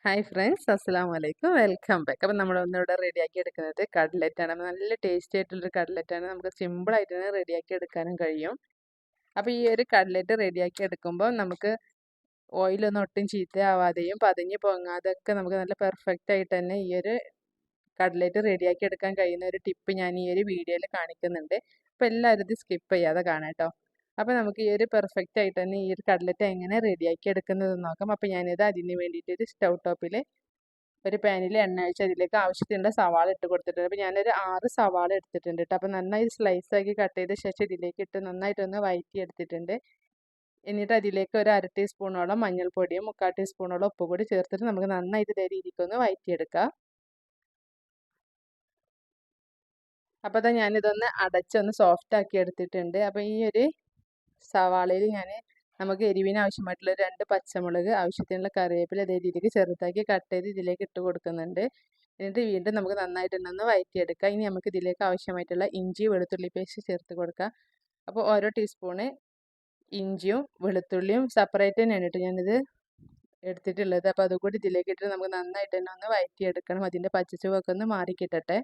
Hi friends, അസ്സലാമു അലൈക്കും. Welcome back. അപ്പം നമ്മൾ ഒന്നിവിടെ റെഡിയാക്കി എടുക്കുന്നത് കട്ലറ്റാണ്. നല്ല ടേസ്റ്റി ആയിട്ടുള്ളൊരു കട്ലറ്റാണ്. നമുക്ക് സിമ്പിളായിട്ട് തന്നെ റെഡിയാക്കി എടുക്കാനും കഴിയും. അപ്പോൾ ഈ ഒരു കട്ലറ്റ് റെഡിയാക്കി എടുക്കുമ്പോൾ നമുക്ക് ഓയിലൊന്നും ഒട്ടും ചീത്തയാവാതെയും പതഞ്ഞ് പൊങ്ങാതെയൊക്കെ നമുക്ക് നല്ല പെർഫെക്റ്റ് ആയിട്ട് തന്നെ ഈ ഒരു കട്ലറ്റ് റെഡിയാക്കി എടുക്കാൻ കഴിയുന്ന ഒരു ടിപ്പ് ഞാൻ ഈ ഒരു വീഡിയോയിൽ കാണിക്കുന്നുണ്ട്. അപ്പോൾ എല്ലാവരും ഇത് സ്കിപ്പ് ചെയ്യാതെ കാണാം കേട്ടോ. അപ്പോൾ നമുക്ക് ഈ ഒരു പെർഫെക്റ്റ് ആയിട്ട് തന്നെ ഈ ഒരു കട്ലറ്റ് എങ്ങനെ റെഡിയാക്കി എടുക്കുന്നതെന്ന് നോക്കാം. അപ്പോൾ ഞാനിത് അതിന് വേണ്ടിയിട്ട് ഒരു സ്റ്റൗ ടോപ്പിൽ ഒരു പാനിൽ എണ്ണ ഒഴിച്ച് അതിലേക്ക് ആവശ്യത്തിനുള്ള സവാള ഇട്ട് കൊടുത്തിട്ടുണ്ട്. അപ്പോൾ ഞാനൊരു 6 സവാള എടുത്തിട്ടുണ്ട് കേട്ടോ. അപ്പോൾ നന്നായി സ്ലൈസ് ആക്കി കട്ട് ചെയ്ത ശേഷം ഇതിലേക്ക് ഇട്ട് നന്നായിട്ടൊന്ന് വഴറ്റി എടുത്തിട്ടുണ്ട്. എന്നിട്ട് അതിലേക്ക് ഒരു 1/2 ടീസ്പൂണോളം മഞ്ഞൾപ്പൊടിയും 3/4 ടീസ്പൂണോളം ഉപ്പ് കൂടി ചേർത്തിട്ട് നമുക്ക് നന്നായിട്ട് ഇതേ രീതിക്കൊന്ന് വഴറ്റിയെടുക്കാം. അപ്പോൾ അതാ ഞാനിതൊന്ന് അടച്ചൊന്ന് സോഫ്റ്റ് ആക്കി എടുത്തിട്ടുണ്ട്. അപ്പോൾ ഈ ഒരു സവാളയിൽ നമുക്ക് എരിവിന് ആവശ്യമായിട്ടുള്ള 2 പച്ചമുളക്, ആവശ്യത്തിനുള്ള കറിവേപ്പില ഇതേ രീതിക്ക് ചെറുതാക്കി കട്ട് ചെയ്ത് ഇതിലേക്ക് ഇട്ട് കൊടുക്കുന്നുണ്ട്. എന്നിട്ട് വീണ്ടും നമുക്ക് നന്നായിട്ട് തന്നെ ഒന്ന് വഴറ്റിയെടുക്കാം. ഇനി നമുക്ക് ഇതിലേക്ക് ആവശ്യമായിട്ടുള്ള ഇഞ്ചി വെളുത്തുള്ളി പേസ്റ്റ് ചേർത്ത് കൊടുക്കാം. അപ്പോൾ ഓരോ ടീസ്പൂണ് ഇഞ്ചിയും വെളുത്തുള്ളിയും സെപ്പറേറ്റ് തന്നെയാണ് കേട്ടോ ഞാനിത് എടുത്തിട്ടുള്ളത്. അപ്പോൾ അതുകൂടി ഇതിലേക്ക് ഇട്ടിട്ട് നമുക്ക് നന്നായിട്ട് തന്നെ ഒന്ന് വഴറ്റിയെടുക്കണം. അതിൻ്റെ പച്ചച്ചുവയൊക്കെ ഒന്ന് മാറി കിട്ടട്ടെ.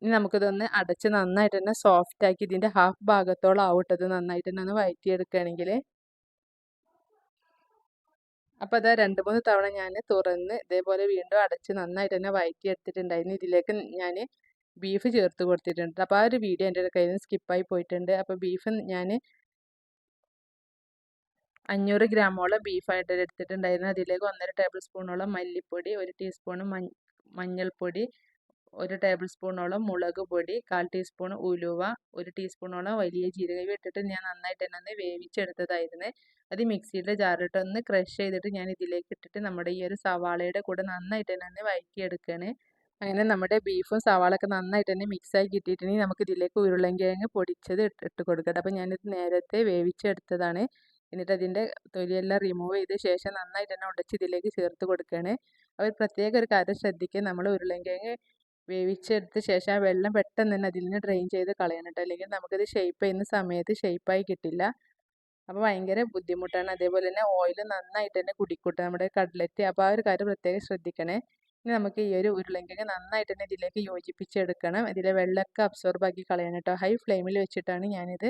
ഇനി നമുക്കിതൊന്ന് അടച്ച് നന്നായിട്ട് തന്നെ സോഫ്റ്റ് ആക്കി ഇതിൻ്റെ ഹാഫ് ഭാഗത്തോളം ആവട്ടത് നന്നായിട്ട് തന്നെ ഒന്ന് വഴറ്റിയെടുക്കുകയാണെങ്കിൽ. അപ്പോൾ അതാ 2-3 തവണ ഞാൻ തുറന്ന് ഇതേപോലെ വീണ്ടും അടച്ച് നന്നായിട്ട് തന്നെ വഴറ്റിയെടുത്തിട്ടുണ്ടായിരുന്നു. ഇതിലേക്ക് ഞാൻ ബീഫ് ചേർത്ത് കൊടുത്തിട്ടുണ്ട്. അപ്പോൾ ആ ഒരു വീഡിയോ എൻ്റെ കയ്യിൽ നിന്ന് സ്കിപ്പായി പോയിട്ടുണ്ട്. അപ്പോൾ ബീഫ് ഞാൻ 500 ഗ്രാമോളം ബീഫായിട്ട് എടുത്തിട്ടുണ്ടായിരുന്നു. അതിലേക്ക് 1.5 ടേബിൾ സ്പൂണോളം മല്ലിപ്പൊടി, 1 ടീസ്പൂൺ മഞ്ഞൾപ്പൊടി, 1 ടേബിൾ സ്പൂണോളം മുളക് പൊടി, 1/4 ടീസ്പൂൺ ഉലുവ, 1 ടീസ്പൂണോളം വലിയ ജീരകം ഇട്ടിട്ട് ഞാൻ നന്നായിട്ട് തന്നെ ഒന്ന് വേവിച്ചെടുത്തതായിരുന്നു. അത് മിക്സിയുടെ ജാറിലിട്ട് ഒന്ന് ക്രഷ് ചെയ്തിട്ട് ഞാൻ ഇതിലേക്ക് ഇട്ടിട്ട് നമ്മുടെ ഈ ഒരു സവാളയുടെ കൂടെ നന്നായിട്ട് തന്നെ ഒന്ന് വഴറ്റിയെടുക്കുകയാണ്. അങ്ങനെ നമ്മുടെ ബീഫും സവാളയൊക്കെ നന്നായിട്ട് തന്നെ മിക്സായി കിട്ടിയിട്ടുണ്ടെങ്കിൽ നമുക്ക് ഇതിലേക്ക് ഉരുളൻകിഴങ്ങ് പൊടിച്ചത് ഇട്ട് കൊടുക്കട്ടെ. അപ്പോൾ ഞാനിത് നേരത്തെ വേവിച്ചെടുത്തതാണ്. എന്നിട്ട് അതിൻ്റെ തൊലിയെല്ലാം റിമൂവ് ചെയ്ത ശേഷം നന്നായിട്ട് തന്നെ ഉടച്ച് ഇതിലേക്ക് ചേർത്ത് കൊടുക്കുകയാണ്. അവർ പ്രത്യേക ഒരു കാര്യം ശ്രദ്ധിക്കുക, നമ്മൾ ഉരുളൻകിഴങ്ങ് വേവിച്ചെടുത്ത ശേഷം ആ വെള്ളം പെട്ടെന്ന് തന്നെ അതിൽ നിന്ന് ഡ്രെയിൻ ചെയ്ത് കളയണം കേട്ടോ. അല്ലെങ്കിൽ നമുക്കിത് ഷേപ്പ് ചെയ്യുന്ന സമയത്ത് ഷേപ്പായി കിട്ടില്ല. അപ്പോൾ ഭയങ്കര ബുദ്ധിമുട്ടാണ്. അതേപോലെ തന്നെ ഓയിൽ നന്നായിട്ട് തന്നെ കുടിക്കൂട്ടെ നമ്മുടെ കട്ലറ്റ്. അപ്പോൾ ആ ഒരു കാര്യം പ്രത്യേകം ശ്രദ്ധിക്കണേ. ഇനി നമുക്ക് ഈ ഒരു ഉരുളൻകിഴങ്ങ് നന്നായിട്ട് തന്നെ ഇതിലേക്ക് യോജിപ്പിച്ചെടുക്കണം. ഇതിലെ വെള്ളമൊക്കെ അബ്സോർബ് ആക്കി കളയണം കേട്ടോ. ഹൈ ഫ്ലെയിമിൽ വെച്ചിട്ടാണ് ഞാനിത്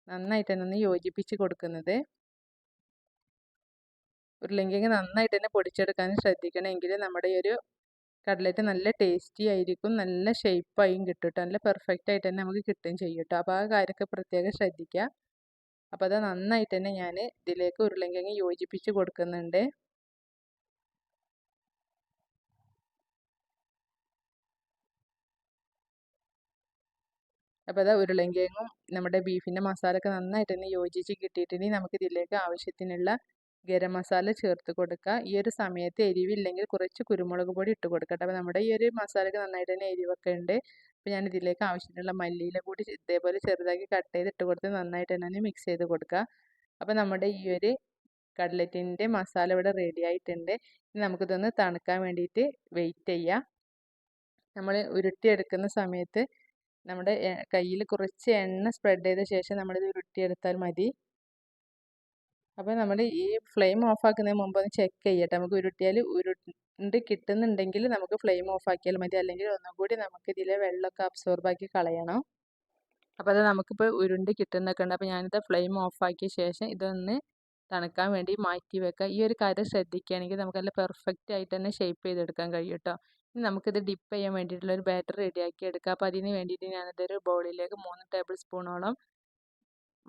നന്നായിട്ട് തന്നെ ഒന്ന് യോജിപ്പിച്ച് കൊടുക്കുന്നത്. ഉരുളൻകിഴങ്ങ് നന്നായിട്ട് തന്നെ പൊടിച്ചെടുക്കാൻ ശ്രദ്ധിക്കണം. എങ്കിൽ നമ്മുടെ ഈ ഒരു കട്ലറ്റ് നല്ല ടേസ്റ്റി ആയിരിക്കും, നല്ല ഷേപ്പായും കിട്ടും കേട്ടോ. നല്ല പെർഫെക്റ്റ് ആയിട്ട് തന്നെ നമുക്ക് കിട്ടുകയും ചെയ്യും കേട്ടോ. അപ്പോൾ ആ കാര്യമൊക്കെ പ്രത്യേകം ശ്രദ്ധിക്കുക. അപ്പോൾ അത് നന്നായിട്ട് തന്നെ ഞാൻ ഇതിലേക്ക് ഉരുളൻകിഴങ്ങ് യോജിപ്പിച്ച് കൊടുക്കുന്നുണ്ട്. അപ്പോൾ അത് ഉരുളൻകിഴങ്ങും നമ്മുടെ ബീഫിൻ്റെ മസാലയൊക്കെ നന്നായിട്ട് തന്നെ യോജിച്ച് കിട്ടിയിട്ടുണ്ടെങ്കിൽ നമുക്ക് ഇതിലേക്ക് ആവശ്യത്തിനുള്ള ഗരം മസാല ചേർത്ത് കൊടുക്കുക. ഈ ഒരു സമയത്ത് എരിവില്ലെങ്കിൽ കുറച്ച് കുരുമുളക് പൊടി ഇട്ട് കൊടുക്കട്ടെ. അപ്പോൾ നമ്മുടെ ഈ ഒരു മസാലയ്ക്ക് നന്നായിട്ട് തന്നെ എരിവൊക്കെ ഉണ്ട്. അപ്പോൾ ഞാൻ ഇതിലേക്ക് ആവശ്യത്തിനുള്ള മല്ലിയില കൂടി ഇതേപോലെ ചെറുതാക്കി കട്ട് ചെയ്ത് ഇട്ട് കൊടുത്ത് നന്നായിട്ട് തന്നെ മിക്സ് ചെയ്ത് കൊടുക്കുക. അപ്പോൾ നമ്മുടെ ഈ ഒരു കട്ലറ്റിൻ്റെ മസാല ഇവിടെ റെഡി ആയിട്ടുണ്ട്. ഇനി നമുക്കിതൊന്ന് തണുക്കാൻ വേണ്ടിയിട്ട് വെയിറ്റ് ചെയ്യാം. നമ്മൾ ഉരുട്ടിയെടുക്കുന്ന സമയത്ത് നമ്മുടെ കയ്യിൽ കുറച്ച് എണ്ണ സ്പ്രെഡ് ചെയ്ത ശേഷം നമ്മളിത് ഉരുട്ടിയെടുത്താൽ മതി. അപ്പോൾ നമ്മൾ ഈ ഫ്ലെയിം ഓഫ് ആക്കുന്നതിന് മുമ്പ് ഒന്ന് ചെക്ക് ചെയ്യട്ടെ. നമുക്ക് ഉരുണ്ട് കിട്ടുന്നുണ്ടെങ്കിൽ നമുക്ക് ഫ്ലെയിം ഓഫ് ആക്കിയാൽ മതി. അല്ലെങ്കിൽ ഒന്നുകൂടി നമുക്ക് ഇതിലെ വെള്ളമൊക്കെ അബ്സോർബ് ആക്കി കളയണം. അപ്പോൾ അത് നമുക്കിപ്പോൾ ഉരുണ്ട് കിട്ടുന്നൊക്കെ ഉണ്ട്. അപ്പോൾ ഞാനിത് ഫ്ലെയിം ഓഫ് ആക്കിയ ശേഷം ഇതൊന്ന് തണുക്കാൻ വേണ്ടി മാറ്റി വെക്കാം. ഈ ഒരു കാര്യം ശ്രദ്ധിക്കുകയാണെങ്കിൽ നമുക്ക് നല്ല പെർഫെക്റ്റ് ആയിട്ട് തന്നെ ഷേപ്പ് ചെയ്തെടുക്കാൻ കഴിയും കേട്ടോ. ഇനി നമുക്കിത് ഡിപ്പ് ചെയ്യാൻ വേണ്ടിയിട്ടുള്ള ഒരു ബാറ്റർ റെഡിയാക്കി എടുക്കാം. അപ്പോൾ അതിന് വേണ്ടിയിട്ട് ഞാനിതൊരു ബൗളിലേക്ക് 3 ടേബിൾ സ്പൂണോളം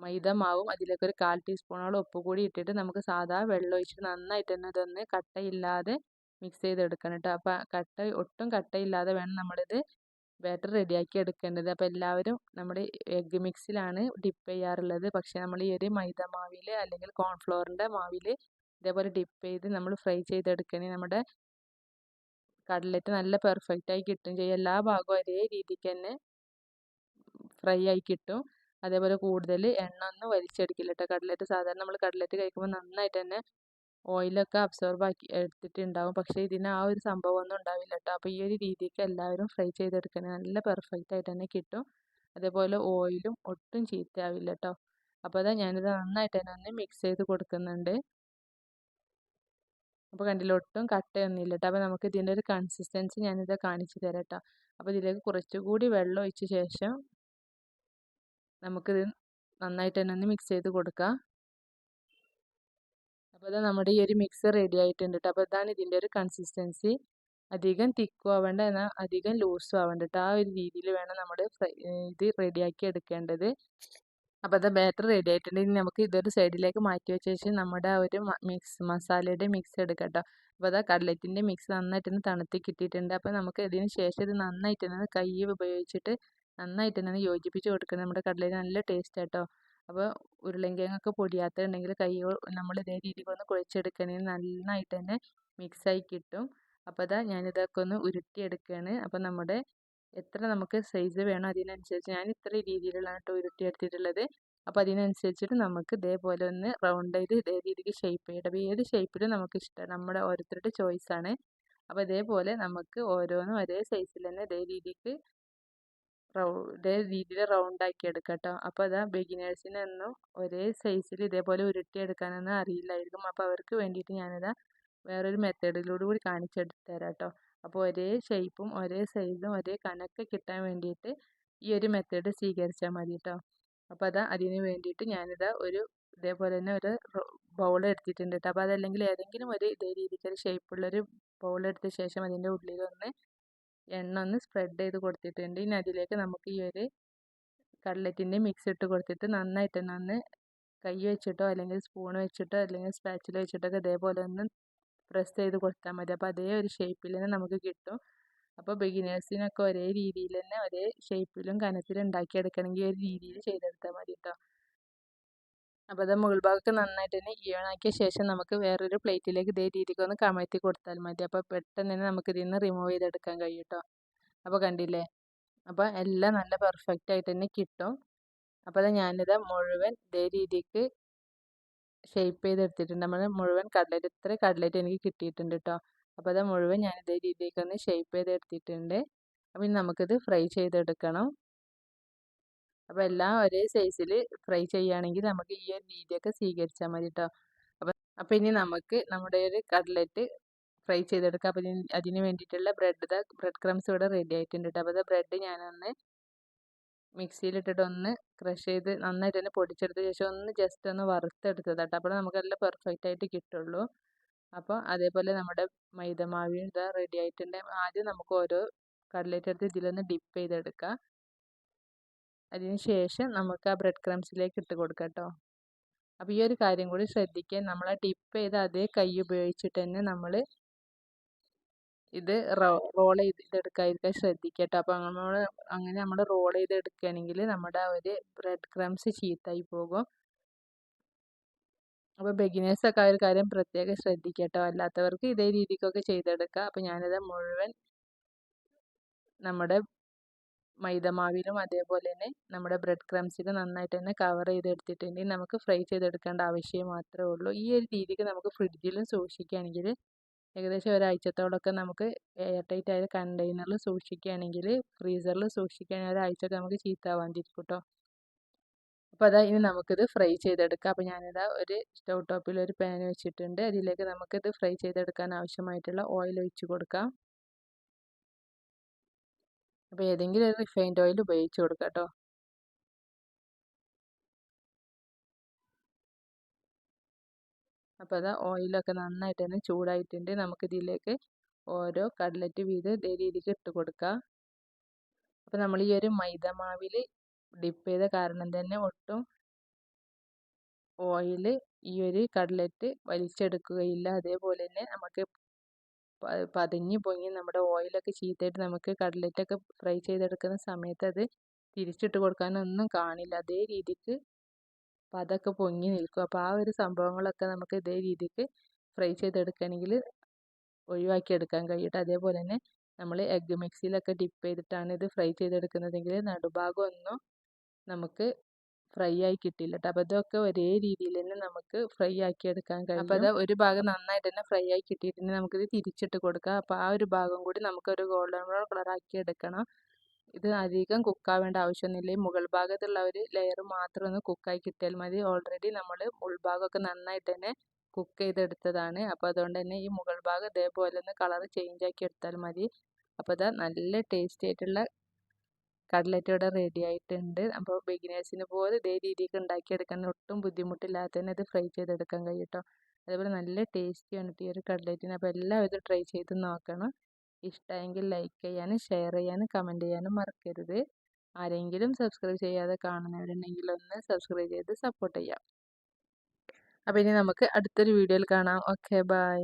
മൈദ മാവും അതിലേക്ക് ഒരു 1/4 ടീസ്പൂണോളം ഉപ്പ് കൂടി ഇട്ടിട്ട് നമുക്ക് സാധാ വെള്ളം ഒഴിച്ചിട്ട് നന്നായിട്ട് തന്നെ ഇതൊന്ന് കട്ടയില്ലാതെ മിക്സ് ചെയ്തെടുക്കണം കേട്ടോ. അപ്പോൾ ഒട്ടും കട്ടയില്ലാതെ വേണം നമ്മളിത് ബാറ്റർ റെഡിയാക്കി എടുക്കേണ്ടത്. അപ്പോൾ എല്ലാവരും നമ്മുടെ എഗ്ഗ് മിക്സിലാണ് ഡിപ്പ് ചെയ്യാറുള്ളത്. പക്ഷേ നമ്മൾ ഈ ഒരു മൈദ മാവിൽ അല്ലെങ്കിൽ കോൺഫ്ലോറിൻ്റെ മാവിൽ ഇതേപോലെ ഡിപ്പ് ചെയ്ത് നമ്മൾ ഫ്രൈ ചെയ്തെടുക്കണേ നമ്മുടെ കട്ലറ്റ് നല്ല പെർഫെക്റ്റ് ആയി കിട്ടും ചെയ്യും. എല്ലാ ഭാഗവും ഒരേ രീതിക്ക് തന്നെ ഫ്രൈ ആയി കിട്ടും. അതേപോലെ കൂടുതൽ എണ്ണ ഒന്നും വലിച്ചെടുക്കില്ല കേട്ടോ. കട്ലറ്റ് സാധാരണ നമ്മൾ കട്ലറ്റ് കഴിക്കുമ്പോൾ നന്നായിട്ട് തന്നെ ഓയിലൊക്കെ അബ്സോർബ് ആക്കി എടുത്തിട്ടുണ്ടാവും. പക്ഷേ ഇതിന് ആ ഒരു സംഭവമൊന്നും ഉണ്ടാവില്ല കേട്ടോ. അപ്പോൾ ഈ ഒരു രീതിക്ക് എല്ലാവരും ഫ്രൈ ചെയ്തെടുക്കണേ, നല്ല പെർഫെക്റ്റ് ആയിട്ട് തന്നെ കിട്ടും. അതേപോലെ ഓയിലും ഒട്ടും ചീത്തയാവില്ല കേട്ടോ. അപ്പോൾ അതാ ഞാനിത് നന്നായിട്ട് തന്നെ ഒന്ന് മിക്സ് ചെയ്ത് കൊടുക്കുന്നുണ്ട്. അപ്പോൾ കണ്ടില്ല ഒട്ടും കട്ടയൊന്നുമില്ല കേട്ടോ. അപ്പോൾ നമുക്ക് ഇതിൻ്റെ ഒരു കൺസിസ്റ്റൻസി ഞാനിത് കാണിച്ചു തരാം കേട്ടോ. അപ്പോൾ ഇതിലേക്ക് കുറച്ചുകൂടി വെള്ളം ഒഴിച്ച ശേഷം നമുക്കിത് നന്നായിട്ട് തന്നെ ഒന്ന് മിക്സ് ചെയ്ത് കൊടുക്കാം. അപ്പോൾ അത് നമ്മുടെ ഈ ഒരു മിക്സ് റെഡി ആയിട്ടുണ്ട് കേട്ടോ. അപ്പോൾ ഇതാണ് ഇതിൻ്റെ ഒരു കൺസിസ്റ്റൻസി. അധികം തിക്കും ആവേണ്ട എന്നാൽ അധികം ലൂസും ആവേണ്ട കേട്ടോ. ആ ഒരു രീതിയിൽ വേണം നമ്മൾ ഇത് റെഡിയാക്കി എടുക്കേണ്ടത്. അപ്പോൾ അത് ബാറ്റർ റെഡി ആയിട്ടുണ്ടെങ്കിൽ നമുക്ക് ഇതൊരു സൈഡിലേക്ക് മാറ്റി വെച്ച ശേഷം നമ്മുടെ ആ ഒരു മസാലയുടെ മിക്സ് എടുക്കാം കേട്ടോ. അപ്പോൾ അതാ കട്ലറ്റിൻ്റെ മിക്സ് നന്നായിട്ടൊന്ന് തണുത്തി കിട്ടിയിട്ടുണ്ട്. അപ്പോൾ നമുക്ക് ഇതിന് ശേഷം ഇത് നന്നായിട്ട് കൈ ഉപയോഗിച്ചിട്ട് നന്നായിട്ട് തന്നെ യോജിപ്പിച്ച് കൊടുക്കണം. നമ്മുടെ കട്ലറ്റ് നല്ല ടേസ്റ്റ് കേട്ടോ. അപ്പോൾ ഉരുളൻകിഴങ്ങൊക്കെ പൊടിയാത്തുണ്ടെങ്കിൽ കൈ നമ്മൾ ഇതേ രീതിക്ക് ഒന്ന് കുഴച്ചെടുക്കണമെങ്കിൽ നന്നായിട്ട് തന്നെ മിക്സായി കിട്ടും. അപ്പോൾ അതാ ഞാനിതൊക്കെ ഒന്ന് ഉരുട്ടിയെടുക്കുകയാണ്. അപ്പോൾ നമ്മുടെ എത്ര നമുക്ക് സൈസ് വേണം അതിനനുസരിച്ച് ഞാൻ ഇത്ര രീതിയിലാണ് കേട്ടോ ഉരുട്ടിയെടുത്തിട്ടുള്ളത്. അപ്പോൾ അതിനനുസരിച്ചിട്ട് നമുക്ക് ഇതേപോലെ ഒന്ന് റൗണ്ട് ചെയ്ത് ഇതേ രീതിക്ക് ഷേപ്പ് ചെയ്യണം. അപ്പോൾ ഏത് ഷേപ്പിലും നമുക്ക് ഇഷ്ടമാണ്, നമ്മുടെ ഓരോരുത്തരുടെ ചോയ്സാണ്. അപ്പോൾ ഇതേപോലെ നമുക്ക് ഓരോന്നും ഒരേ സൈസിൽ തന്നെ ഇതേ രീതിയിൽ റൗണ്ട് ആക്കി എടുക്കാം കേട്ടോ. അപ്പോൾ അതാ ബിഗിനേഴ്സിനൊന്നും ഒരേ സൈസിൽ ഇതേപോലെ ഉരുട്ടിയെടുക്കാനൊന്നും അറിയില്ലായിരിക്കും. അപ്പോൾ അവർക്ക് വേണ്ടിയിട്ട് ഞാനിതാ വേറൊരു മെത്തേഡിലൂടെ കൂടി കാണിച്ചെടുത്ത് തരാം കേട്ടോ. അപ്പോൾ ഒരേ ഷേപ്പും ഒരേ സൈസും ഒരേ കനക്ക് കിട്ടാൻ വേണ്ടിയിട്ട് ഈ ഒരു മെത്തേഡ് സ്വീകരിച്ചാൽ മതി കേട്ടോ. അപ്പോൾ അതാ അതിന് വേണ്ടിയിട്ട് ഞാനിതാ ഇതേപോലെ തന്നെ ഒരു ബൗൾ എടുത്തിട്ടുണ്ട് കേട്ടോ. അപ്പോൾ അതല്ലെങ്കിൽ ഏതെങ്കിലും ഒരു ഇതേ രീതിക്ക് ഒരു ഷേപ്പുള്ളൊരു ബൗൾ എടുത്ത ശേഷം അതിൻ്റെ ഉള്ളിലൊന്ന് എണ്ണ ഒന്ന് സ്പ്രെഡ് ചെയ്ത് കൊടുത്തിട്ടുണ്ട്. ഇനി അതിലേക്ക് നമുക്ക് ഈ ഒരു കട്ലറ്റിൻ്റെ മിക്സ് ഇട്ട് കൊടുത്തിട്ട് നന്നായിട്ട് തന്നെ ഒന്ന് കൈ വെച്ചിട്ടോ അല്ലെങ്കിൽ സ്പൂൺ വെച്ചിട്ടോ അല്ലെങ്കിൽ സ്പാച്ചിൽ വെച്ചിട്ടൊക്കെ ഇതേപോലെ ഒന്ന് പ്രസ് ചെയ്ത് കൊടുത്താൽ മതി. അപ്പോൾ അതേ ഒരു ഷേപ്പിൽ തന്നെ നമുക്ക് കിട്ടും. അപ്പോൾ ബിഗിനേഴ്സിനൊക്കെ ഒരേ രീതിയിൽ തന്നെ ഒരേ ഷേപ്പിലും കനത്തിലും ഉണ്ടാക്കിയെടുക്കണമെങ്കിൽ ഒരു രീതിയിൽ ചെയ്തെടുത്താൽ മതി കേട്ടോ. അപ്പോൾ അത് മുകൾ ഭാഗമൊക്കെ നന്നായിട്ട് തന്നെ ഈവണാക്കിയ ശേഷം നമുക്ക് വേറൊരു പ്ലേറ്റിലേക്ക് ഇതേ രീതിക്ക് ഒന്ന് കമഴ്ത്തി കൊടുത്താൽ മതി. അപ്പോൾ പെട്ടെന്ന് തന്നെ നമുക്ക് ഇതിൽ നിന്ന് റിമൂവ് ചെയ്തെടുക്കാൻ കഴിയും കേട്ടോ. അപ്പോൾ കണ്ടില്ലേ, അപ്പോൾ എല്ലാം നല്ല പെർഫെക്റ്റ് ആയിട്ട് തന്നെ കിട്ടും. അപ്പോൾ അത് ഞാനിത് മുഴുവൻ ഇതേ രീതിക്ക് ഷേപ്പ് ചെയ്തെടുത്തിട്ടുണ്ട്. നമ്മൾ മുഴുവൻ കട്ലറ്റ് ഇത്ര കട്ലറ്റ് എനിക്ക് കിട്ടിയിട്ടുണ്ട് കേട്ടോ. അപ്പോൾ അത് മുഴുവൻ ഞാൻ ഇതേ രീതിക്ക് ഒന്ന് ഷേപ്പ് ചെയ്തെടുത്തിട്ടുണ്ട്. അപ്പോൾ ഇനി നമുക്കിത് ഫ്രൈ ചെയ്തെടുക്കണം. അപ്പോൾ എല്ലാം ഒരേ സൈസിൽ ഫ്രൈ ചെയ്യുകയാണെങ്കിൽ നമുക്ക് ഈ ഒരു രീതിയൊക്കെ സ്വീകരിച്ചാൽ മതി കേട്ടോ. അപ്പോൾ ഇനി നമുക്ക് നമ്മുടെ ഒരു കട്ലറ്റ് ഫ്രൈ ചെയ്തെടുക്കാം. അപ്പോൾ അതിന് വേണ്ടിയിട്ടുള്ള ബ്രെഡ് ക്രംസ് ഇവിടെ റെഡി ആയിട്ടുണ്ട് കേട്ടോ. അപ്പോൾ അത് ബ്രെഡ് ഞാനൊന്ന് മിക്സിയിലിട്ടിട്ട് ഒന്ന് ക്രഷ് ചെയ്ത് നന്നായിട്ട് തന്നെ പൊടിച്ചെടുത്ത ശേഷം ഒന്ന് ജസ്റ്റ് ഒന്ന് വറുത്തെടുത്തത് കേട്ടോ. അപ്പോൾ നമുക്ക് നല്ല പെർഫെക്റ്റ് ആയിട്ട് കിട്ടുള്ളൂ. അപ്പോൾ അതേപോലെ നമ്മുടെ മൈദമാവിയും ഇതാ റെഡി ആയിട്ടുണ്ട്. ആദ്യം നമുക്ക് ഓരോ കട്ലറ്റ് എടുത്ത് ഇതിലൊന്ന് ഡിപ്പ് ചെയ്തെടുക്കാം. അതിന് ശേഷം നമുക്ക് ആ ബ്രെഡ് ക്രംസിലേക്ക് ഇട്ട് കൊടുക്കാം കേട്ടോ. അപ്പോൾ ഈ ഒരു കാര്യം കൂടി ശ്രദ്ധിക്കുക, നമ്മൾ ആ ഡിപ്പ് ചെയ്ത അതേ കൈ ഉപയോഗിച്ചിട്ട് തന്നെ നമ്മൾ ഇത് റോൾ ചെയ്തെടുക്കാതിരിക്കാൻ ശ്രദ്ധിക്കുക കേട്ടോ. അപ്പോൾ അങ്ങനെ നമ്മൾ റോൾ ചെയ്തെടുക്കുകയാണെങ്കിൽ നമ്മുടെ ആ ഒരു ബ്രെഡ് ക്രംസ് ചീത്തായി പോകും. അപ്പോൾ ബിഗിനേഴ്സൊക്കെ ആ ഒരു കാര്യം പ്രത്യേകം ശ്രദ്ധിക്കുക കേട്ടോ. അല്ലാത്തവർക്ക് ഇതേ രീതിക്കൊക്കെ ചെയ്തെടുക്കാം. അപ്പോൾ ഞാനിത് മുഴുവൻ നമ്മുടെ മൈദമാവിലും അതേപോലെ തന്നെ നമ്മുടെ ബ്രെഡ് ക്രംസിലും നന്നായിട്ട് തന്നെ കവർ ചെയ്തെടുത്തിട്ടുണ്ടെങ്കിൽ നമുക്ക് ഫ്രൈ ചെയ്തെടുക്കേണ്ട ആവശ്യം മാത്രമേ ഉള്ളൂ. ഈ ഒരു രീതിക്ക് നമുക്ക് ഫ്രിഡ്ജിലും സൂക്ഷിക്കുകയാണെങ്കിൽ ഏകദേശം ഒരാഴ്ചത്തോളമൊക്കെ നമുക്ക് എയർ ടൈറ്റ് ആയ കണ്ടെയ്നറിൽ സൂക്ഷിക്കുകയാണെങ്കിൽ ഫ്രീസറിൽ സൂക്ഷിക്കുകയാണെങ്കിൽ ഒരാഴ്ചയൊക്കെ നമുക്ക് ചീത്താവാണ്ടിരിക്കും കേട്ടോ. അപ്പോൾ അതാ ഇനി നമുക്കിത് ഫ്രൈ ചെയ്തെടുക്കാം. അപ്പോൾ ഞാനിതാ ഒരു സ്റ്റൗ ടോപ്പിൽ ഒരു പാൻ വെച്ചിട്ടുണ്ട്. അതിലേക്ക് നമുക്കിത് ഫ്രൈ ചെയ്തെടുക്കാൻ ആവശ്യമായിട്ടുള്ള ഓയിൽ ഒഴിച്ച് കൊടുക്കാം. അപ്പോൾ ഏതെങ്കിലും ഒരു റിഫൈൻഡ് ഓയിൽ ഉപയോഗിച്ച് കൊടുക്കാം കേട്ടോ. അപ്പോൾ അതാ ഓയിലൊക്കെ നന്നായിട്ട് തന്നെ ചൂടായിട്ടുണ്ട്. നമുക്കിതിലേക്ക് ഓരോ കട്ലറ്റ് വീതം ഇതേ രീതിക്ക് ഇട്ട് കൊടുക്കാം. അപ്പോൾ നമ്മൾ ഈ ഒരു മൈദമാവിൽ ഡിപ്പ് ചെയ്ത കാരണം തന്നെ ഒട്ടും ഓയിൽ ഈ ഒരു കട്ലറ്റ് വലിച്ചെടുക്കുകയില്ല. അതേപോലെ തന്നെ നമുക്ക് പതഞ്ഞ് പൊങ്ങി നമ്മുടെ ഓയിലൊക്കെ ചീത്തയായിട്ട് നമുക്ക് കട്ലറ്റൊക്കെ ഫ്രൈ ചെയ്തെടുക്കുന്ന സമയത്ത് അത് തിരിച്ചിട്ട് കൊടുക്കാനൊന്നും കാണില്ല. അതേ രീതിക്ക് പതൊക്കെ പൊങ്ങി നിൽക്കും. അപ്പോൾ ആ ഒരു സംഭവങ്ങളൊക്കെ നമുക്ക് ഇതേ രീതിക്ക് ഫ്രൈ ചെയ്തെടുക്കുകയാണെങ്കിൽ ഒഴിവാക്കിയെടുക്കാൻ കഴിയും. അതേപോലെ തന്നെ നമ്മൾ എഗ്ഗ് മിക്സിയിലൊക്കെ ഡിപ്പ് ചെയ്തിട്ടാണ് ഇത് ഫ്രൈ ചെയ്തെടുക്കുന്നതെങ്കിൽ നടുഭാഗം ഒന്നും നമുക്ക് ഫ്രൈ ആയി കിട്ടില്ല കേട്ടോ. അപ്പോൾ ഇതൊക്കെ ഒരേ രീതിയിൽ തന്നെ നമുക്ക് ഫ്രൈ ആക്കി എടുക്കാൻ കഴിയും. അപ്പോൾ അത് ഒരു ഭാഗം നന്നായിട്ട് തന്നെ ഫ്രൈ ആയി കിട്ടിയിട്ടുണ്ടെങ്കിൽ നമുക്കിത് തിരിച്ചിട്ട് കൊടുക്കാം. അപ്പോൾ ആ ഒരു ഭാഗം കൂടി നമുക്കൊരു ഗോൾഡൻ ബ്രൗൺ കളറാക്കി എടുക്കണം. ഇത് അധികം കുക്കാവേണ്ട ആവശ്യമൊന്നുമില്ല. ഈ മുകൾ ഭാഗത്തുള്ള ഒരു ലെയർ മാത്രം ഒന്ന് കുക്കായി കിട്ടിയാൽ മതി. ഓൾറെഡി നമ്മൾ ഉൾഭാഗമൊക്കെ നന്നായിട്ട് തന്നെ കുക്ക് ചെയ്തെടുത്തതാണ്. അപ്പോൾ അതുകൊണ്ട് തന്നെ ഈ മുകൾ ഭാഗം ഇതേപോലെ ഒന്ന് കളർ ചേഞ്ച് ആക്കി എടുത്താൽ മതി. അപ്പോൾ ഇതാ നല്ല ടേസ്റ്റി ആയിട്ടുള്ള കട്ലറ്റ് ഇവിടെ റെഡി ആയിട്ടുണ്ട്. അപ്പോൾ ബിഗിനേഴ്സിന് പോലും ഇതേ രീതിക്ക് ഉണ്ടാക്കിയെടുക്കാൻ ഒട്ടും ബുദ്ധിമുട്ടില്ലാതെ തന്നെ ഇത് ഫ്രൈ ചെയ്തെടുക്കാൻ കഴിയും കേട്ടോ. അതേപോലെ നല്ല ടേസ്റ്റിയാണ് ഈ ഒരു കട്ലറ്റിന്. അപ്പോൾ എല്ലാവരും ഇത് ട്രൈ ചെയ്ത് നോക്കണം. ഇഷ്ടമായെങ്കിൽ ലൈക്ക് ചെയ്യാനും ഷെയർ ചെയ്യാനും കമൻറ്റ് ചെയ്യാനും മറക്കരുത്. ആരെങ്കിലും സബ്സ്ക്രൈബ് ചെയ്യാതെ കാണുന്നവരുണ്ടെങ്കിൽ ഒന്ന് സബ്സ്ക്രൈബ് ചെയ്ത് സപ്പോർട്ട് ചെയ്യാം. അപ്പോൾ ഇനി നമുക്ക് അടുത്തൊരു വീഡിയോയിൽ കാണാം. Okay bye.